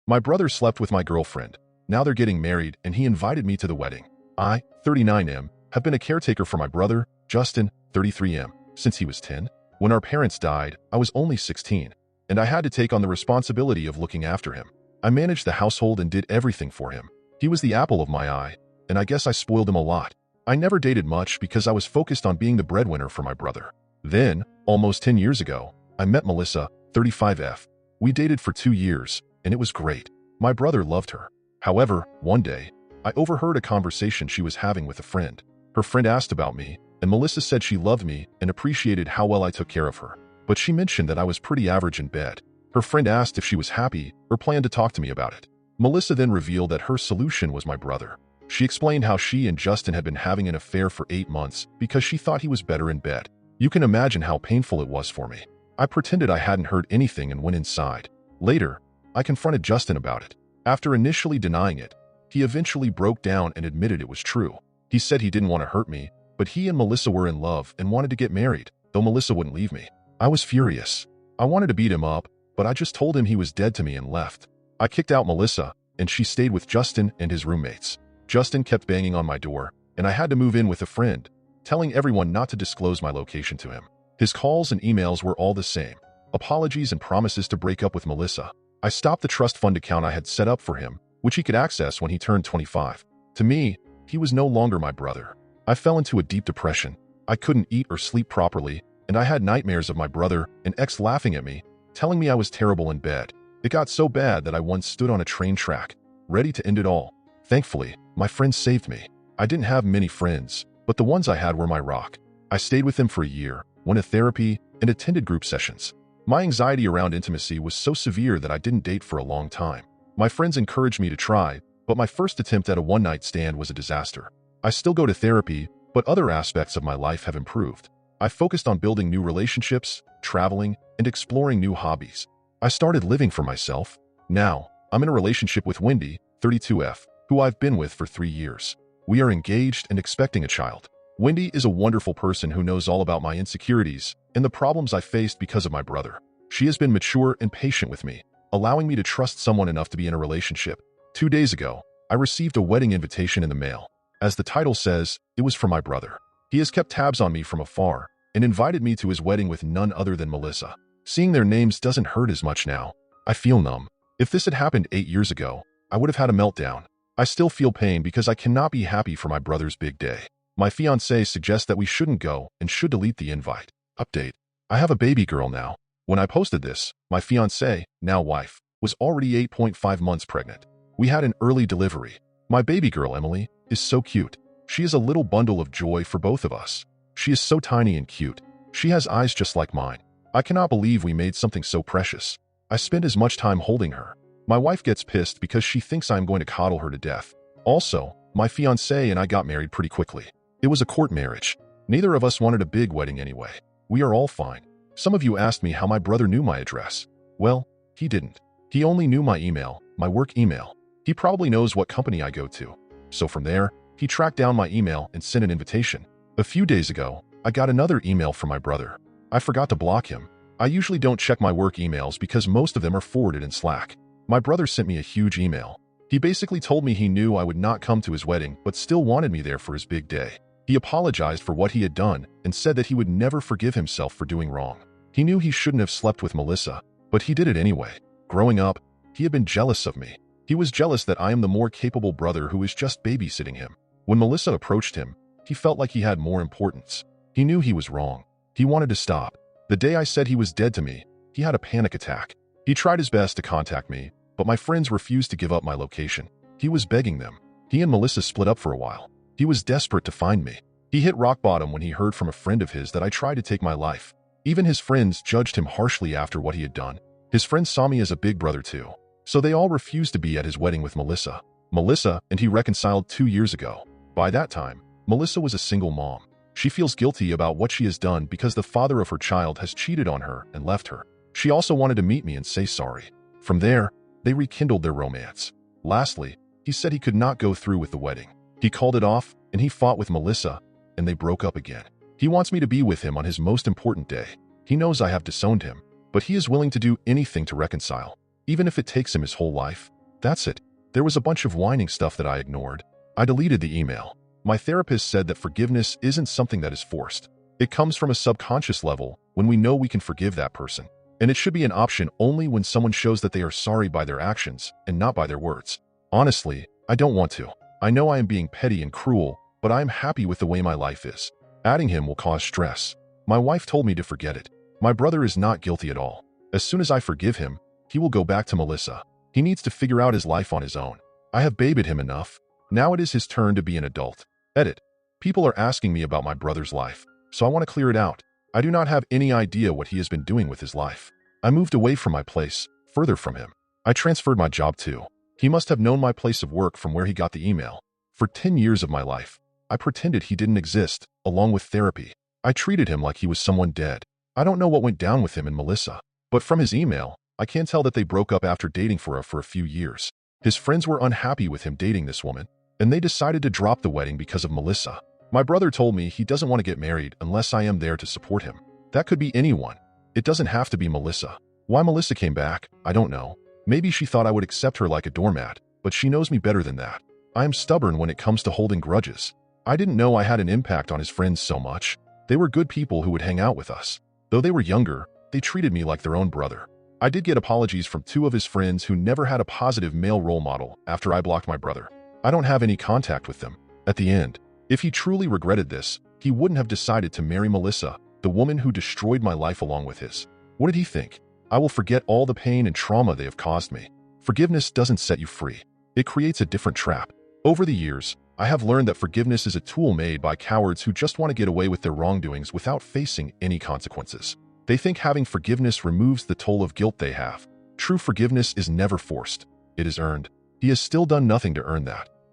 My brother slept with my girlfriend. Now they're getting married and he invited me to the wedding. I, 39M, have been a caretaker for my brother, Justin, 33M, since he was 10. When our parents died, I was only 16, and I had to take on the responsibility of looking after him. I managed the household and did everything for him. He was the apple of my eye, and I guess I spoiled him a lot. I never dated much because I was focused on being the breadwinner for my brother. Then, almost 10 years ago, I met Melissa, 35F. We dated for 2 years, and it was great. My brother loved her. However, one day, I overheard a conversation she was having with a friend. Her friend asked about me, and Melissa said she loved me and appreciated how well I took care of her. But she mentioned that I was pretty average in bed. Her friend asked if she was happy or planned to talk to me about it. Melissa then revealed that her solution was my brother. She explained how she and Justin had been having an affair for 8 months because she thought he was better in bed. You can imagine how painful it was for me. I pretended I hadn't heard anything and went inside. Later, I confronted Justin about it. After initially denying it, he eventually broke down and admitted it was true. He said he didn't want to hurt me, but he and Melissa were in love and wanted to get married, though Melissa wouldn't leave me. I was furious. I wanted to beat him up, but I just told him he was dead to me and left. I kicked out Melissa, and she stayed with Justin and his roommates. Justin kept banging on my door, and I had to move in with a friend, telling everyone not to disclose my location to him. His calls and emails were all the same. Apologies and promises to break up with Melissa. I stopped the trust fund account I had set up for him, which he could access when he turned 25. To me, he was no longer my brother. I fell into a deep depression. I couldn't eat or sleep properly, and I had nightmares of my brother and ex laughing at me, telling me I was terrible in bed. It got so bad that I once stood on a train track, ready to end it all. Thankfully, my friends saved me. I didn't have many friends, but the ones I had were my rock. I stayed with them for a year, went to therapy, and attended group sessions. My anxiety around intimacy was so severe that I didn't date for a long time. My friends encouraged me to try, but my first attempt at a one-night stand was a disaster. I still go to therapy, but other aspects of my life have improved. I focused on building new relationships, traveling, and exploring new hobbies. I started living for myself. Now, I'm in a relationship with Wendy, 32F, who I've been with for 3 years. We are engaged and expecting a child. Wendy is a wonderful person who knows all about my insecurities and the problems I faced because of my brother. She has been mature and patient with me, allowing me to trust someone enough to be in a relationship. 2 days ago, I received a wedding invitation in the mail. As the title says, it was from my brother. He has kept tabs on me from afar and invited me to his wedding with none other than Melissa. Seeing their names doesn't hurt as much now. I feel numb. If this had happened 8 years ago, I would have had a meltdown. I still feel pain because I cannot be happy for my brother's big day. My fiancé suggests that we shouldn't go and should delete the invite. Update. I have a baby girl now. When I posted this, my fiancé, now wife, was already 8.5 months pregnant. We had an early delivery. My baby girl, Emily, is so cute. She is a little bundle of joy for both of us. She is so tiny and cute. She has eyes just like mine. I cannot believe we made something so precious. I spend as much time holding her. My wife gets pissed because she thinks I am going to coddle her to death. Also, my fiancé and I got married pretty quickly. It was a court marriage. Neither of us wanted a big wedding anyway. We are all fine. Some of you asked me how my brother knew my address. Well, he didn't. He only knew my email, my work email. He probably knows what company I go to. So from there, he tracked down my email and sent an invitation. A few days ago, I got another email from my brother. I forgot to block him. I usually don't check my work emails because most of them are forwarded in Slack. My brother sent me a huge email. He basically told me he knew I would not come to his wedding but still wanted me there for his big day. He apologized for what he had done and said that he would never forgive himself for doing wrong. He knew he shouldn't have slept with Melissa, but he did it anyway. Growing up, he had been jealous of me. He was jealous that I am the more capable brother who is just babysitting him. When Melissa approached him, he felt like he had more importance. He knew he was wrong. He wanted to stop. The day I said he was dead to me, he had a panic attack. He tried his best to contact me, but my friends refused to give up my location. He was begging them. He and Melissa split up for a while. He was desperate to find me. He hit rock bottom when he heard from a friend of his that I tried to take my life. Even his friends judged him harshly after what he had done. His friends saw me as a big brother too, so they all refused to be at his wedding with Melissa. Melissa and he reconciled 2 years ago. By that time, Melissa was a single mom. She feels guilty about what she has done because the father of her child has cheated on her and left her. She also wanted to meet me and say sorry. From there, they rekindled their romance. Lastly, he said he could not go through with the wedding. He called it off, and he fought with Melissa, and they broke up again. He wants me to be with him on his most important day. He knows I have disowned him, but he is willing to do anything to reconcile, even if it takes him his whole life. That's it. There was a bunch of whining stuff that I ignored. I deleted the email. My therapist said that forgiveness isn't something that is forced. It comes from a subconscious level when we know we can forgive that person. And it should be an option only when someone shows that they are sorry by their actions and not by their words. Honestly, I don't want to. I know I am being petty and cruel, but I am happy with the way my life is. Adding him will cause stress. My wife told me to forget it. My brother is not guilty at all. As soon as I forgive him, he will go back to Melissa. He needs to figure out his life on his own. I have babied him enough. Now it is his turn to be an adult. Edit. People are asking me about my brother's life, so I want to clear it out. I do not have any idea what he has been doing with his life. I moved away from my place, further from him. I transferred my job too. He must have known my place of work from where he got the email. For 10 years of my life, I pretended he didn't exist, along with therapy. I treated him like he was someone dead. I don't know what went down with him and Melissa, but from his email, I can tell that they broke up after dating for a few years. His friends were unhappy with him dating this woman, and they decided to drop the wedding because of Melissa. My brother told me he doesn't want to get married unless I am there to support him. That could be anyone. It doesn't have to be Melissa. Why Melissa came back, I don't know. Maybe she thought I would accept her like a doormat, but she knows me better than that. I am stubborn when it comes to holding grudges. I didn't know I had an impact on his friends so much. They were good people who would hang out with us. Though they were younger, they treated me like their own brother. I did get apologies from 2 of his friends who never had a positive male role model after I blocked my brother. I don't have any contact with them. At the end, if he truly regretted this, he wouldn't have decided to marry Melissa, the woman who destroyed my life along with his. What did he think? I will forget all the pain and trauma they have caused me. Forgiveness doesn't set you free. It creates a different trap. Over the years, I have learned that forgiveness is a tool made by cowards who just want to get away with their wrongdoings without facing any consequences. They think having forgiveness removes the toll of guilt they have. True forgiveness is never forced. It is earned. He has still done nothing to earn that.